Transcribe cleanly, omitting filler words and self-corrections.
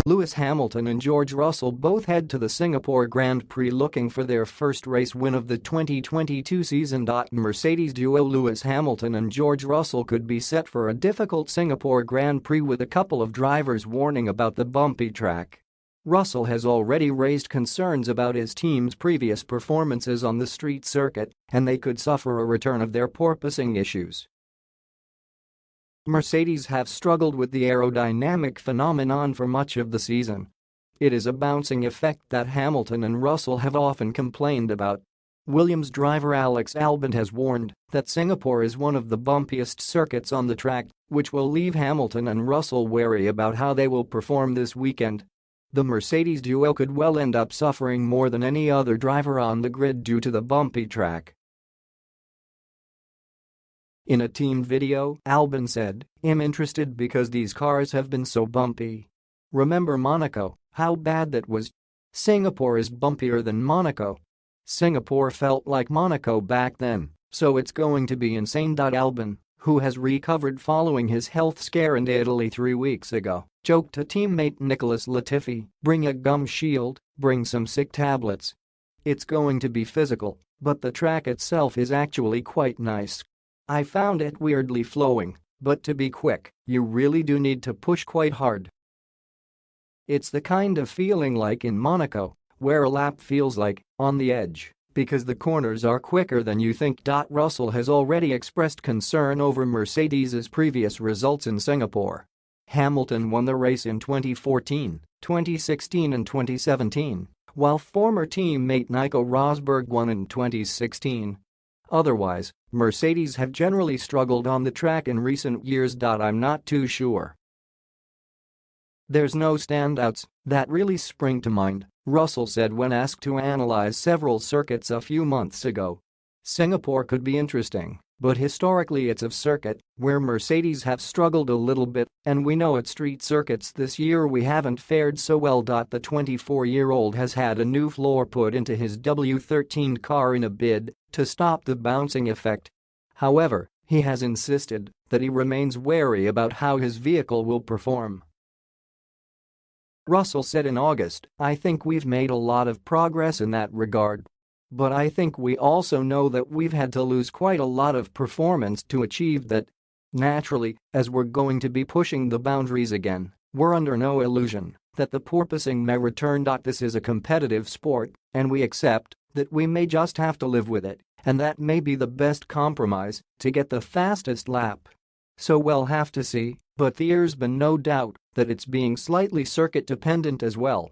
Lewis Hamilton and George Russell both head to the Singapore Grand Prix looking for their first race win of the 2022 season. Mercedes duo Lewis Hamilton and George Russell could be set for a difficult Singapore Grand Prix with a couple of drivers warning about the bumpy track. Russell has already raised concerns about his team's previous performances on the street circuit, and they could suffer a return of their porpoising issues. Mercedes have struggled with the aerodynamic phenomenon for much of the season. It is a bouncing effect that Hamilton and Russell have often complained about. Williams driver Alex Albon has warned that Singapore is one of the bumpiest circuits on the track, which will leave Hamilton and Russell wary about how they will perform this weekend. The Mercedes duo could well end up suffering more than any other driver on the grid due to the bumpy track. In a team video, Albon said, "I'm interested because these cars have been so bumpy. Remember Monaco, how bad that was? Singapore is bumpier than Monaco. Singapore felt like Monaco back then, so it's going to be insane." Albon, who has recovered following his health scare in Italy 3 weeks ago, joked to teammate Nicholas Latifi, "Bring a gum shield, bring some sick tablets. It's going to be physical, but the track itself is actually quite nice. I found it weirdly flowing, but to be quick, you really do need to push quite hard. It's the kind of feeling like in Monaco, where a lap feels like on the edge, because the corners are quicker than you think." Russell has already expressed concern over Mercedes' previous results in Singapore. Hamilton won the race in 2014, 2016 and 2017, while former teammate Nico Rosberg won in 2016. Otherwise, Mercedes have generally struggled on the track in recent years. I'm not too sure. There's no standouts that really spring to mind, Russell said when asked to analyze several circuits a few months ago. Singapore could be interesting, but historically it's a circuit where Mercedes have struggled a little bit, and we know at street circuits this year we haven't fared so well. The 24-year-old has had a new floor put into his W13 car in a bid to stop the bouncing effect. However, he has insisted that he remains wary about how his vehicle will perform. Russell said in August, "I think we've made a lot of progress in that regard. But I think we also know that we've had to lose quite a lot of performance to achieve that. Naturally, as we're going to be pushing the boundaries again, we're under no illusion that the porpoising may return. This is a competitive sport, and we accept that we may just have to live with it, and that may be the best compromise to get the fastest lap. So we'll have to see, but there's been no doubt that it's being slightly circuit dependent as well."